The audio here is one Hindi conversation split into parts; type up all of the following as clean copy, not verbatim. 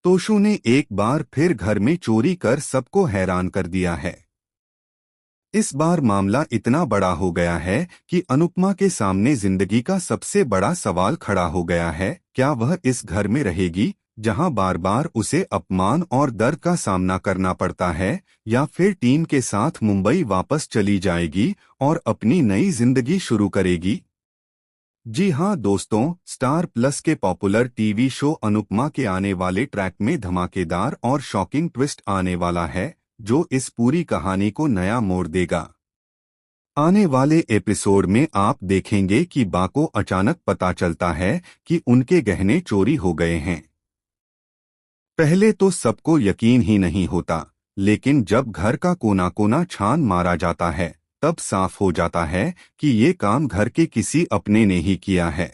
तोशु ने एक बार फिर घर में चोरी कर सबको हैरान कर दिया है। इस बार मामला इतना बड़ा हो गया है कि अनुपमा के सामने जिंदगी का सबसे बड़ा सवाल खड़ा हो गया है। क्या वह इस घर में रहेगी जहां बार बार उसे अपमान और दर्द का सामना करना पड़ता है, या फिर टीम के साथ मुंबई वापस चली जाएगी और अपनी नई जिंदगी शुरू करेगी? जी हां दोस्तों, स्टार प्लस के पॉपुलर टीवी शो अनुपमा के आने वाले ट्रैक में धमाकेदार और शॉकिंग ट्विस्ट आने वाला है, जो इस पूरी कहानी को नया मोड़ देगा। आने वाले एपिसोड में आप देखेंगे कि बा को अचानक पता चलता है कि उनके गहने चोरी हो गए हैं। पहले तो सबको यकीन ही नहीं होता, लेकिन जब घर का कोना कोना छान मारा जाता है, तब साफ हो जाता है कि ये काम घर के किसी अपने ने ही किया है।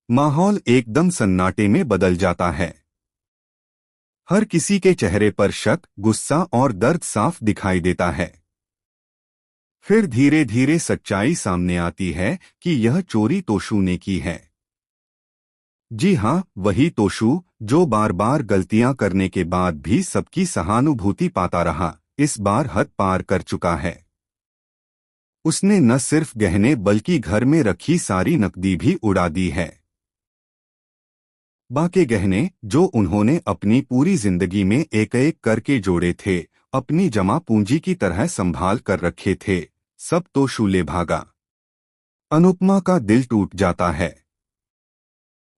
माहौल एकदम सन्नाटे में बदल जाता है। हर किसी के चेहरे पर शक, गुस्सा और दर्द साफ दिखाई देता है। फिर धीरे धीरे सच्चाई सामने आती है कि यह चोरी तोशु ने की है। जी हां, वही तोशु जो बार बार गलतियां करने के बाद भी सबकी सहानुभूति पाता रहा, इस बार हद पार कर चुका है। उसने न सिर्फ गहने बल्कि घर में रखी सारी नकदी भी उड़ा दी है। बाकी गहने जो उन्होंने अपनी पूरी जिंदगी में एक एक करके जोड़े थे, अपनी जमा पूंजी की तरह संभाल कर रखे थे, सब तोशु ले भागा। अनुपमा का दिल टूट जाता है।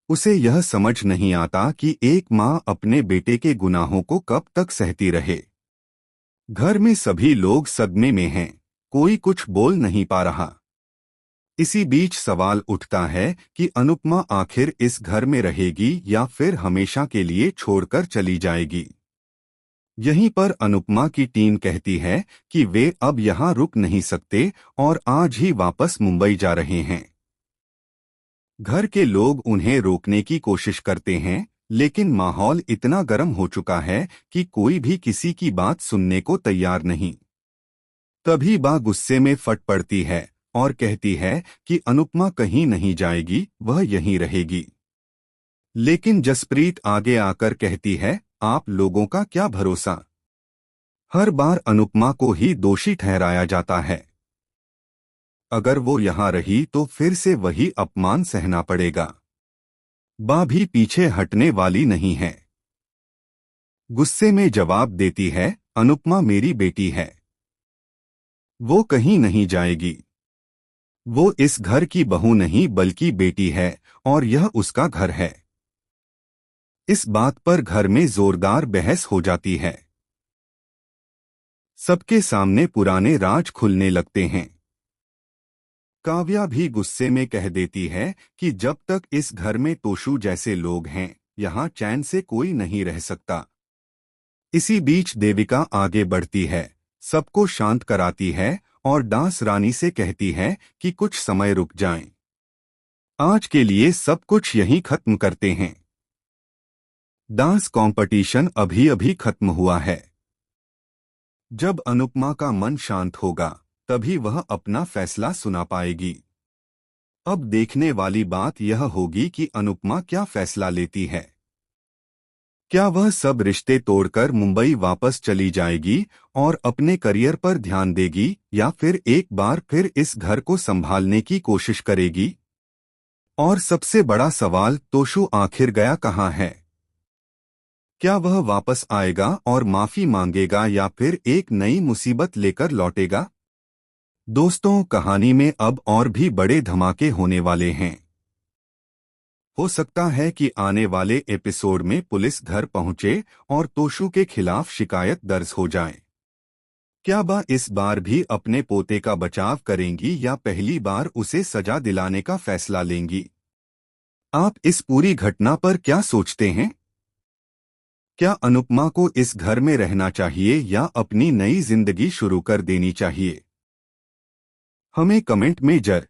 उसे यह समझ नहीं आता कि एक माँ अपने बेटे के गुनाहों को कब तक सहती रहे। घर में सभी लोग सदमे में हैं, कोई कुछ बोल नहीं पा रहा। इसी बीच सवाल उठता है कि अनुपमा आखिर इस घर में रहेगी या फिर हमेशा के लिए छोड़कर चली जाएगी। यहीं पर अनुपमा की टीम कहती है कि वे अब यहाँ रुक नहीं सकते और आज ही वापस मुंबई जा रहे हैं। घर के लोग उन्हें रोकने की कोशिश करते हैं, लेकिन माहौल इतना गर्म हो चुका है कि कोई भी किसी की बात सुनने को तैयार नहीं। तभी बा गुस्से में फट पड़ती है और कहती है कि अनुपमा कहीं नहीं जाएगी, वह यहीं रहेगी। लेकिन जसप्रीत आगे आकर कहती है, आप लोगों का क्या भरोसा? हर बार अनुपमा को ही दोषी ठहराया जाता है। अगर वो यहाँ रही तो फिर से वही अपमान सहना पड़ेगा। बा भी पीछे हटने वाली नहीं है। गुस्से में जवाब देती है, अनुपमा मेरी बेटी है, वो कहीं नहीं जाएगी। वो इस घर की बहू नहीं बल्कि बेटी है और यह उसका घर है। इस बात पर घर में जोरदार बहस हो जाती है। सबके सामने पुराने राज खुलने लगते हैं। काव्या भी गुस्से में कह देती है कि जब तक इस घर में तोशु जैसे लोग हैं, यहाँ चैन से कोई नहीं रह सकता। इसी बीच देविका आगे बढ़ती है, सबको शांत कराती है और डांस रानी से कहती है कि कुछ समय रुक जाएं। आज के लिए सब कुछ यहीं खत्म करते हैं। डांस कंपटीशन अभी अभी खत्म हुआ है। जब अनुपमा का मन शांत होगा, तभी वह अपना फैसला सुना पाएगी। अब देखने वाली बात यह होगी कि अनुपमा क्या फैसला लेती है। क्या वह सब रिश्ते तोड़कर मुंबई वापस चली जाएगी और अपने करियर पर ध्यान देगी, या फिर एक बार फिर इस घर को संभालने की कोशिश करेगी? और सबसे बड़ा सवाल, तोशु आखिर गया कहाँ है? क्या वह वापस आएगा और माफी मांगेगा या फिर एक नई मुसीबत लेकर लौटेगा? दोस्तों, कहानी में अब और भी बड़े धमाके होने वाले हैं। हो सकता है कि आने वाले एपिसोड में पुलिस घर पहुंचे और तोशु के खिलाफ शिकायत दर्ज हो जाए। क्या बा इस बार भी अपने पोते का बचाव करेंगी या पहली बार उसे सजा दिलाने का फैसला लेंगी? आप इस पूरी घटना पर क्या सोचते हैं? क्या अनुपमा को इस घर में रहना चाहिए या अपनी नई जिंदगी शुरू कर देनी चाहिए? हमें कमेंट में जर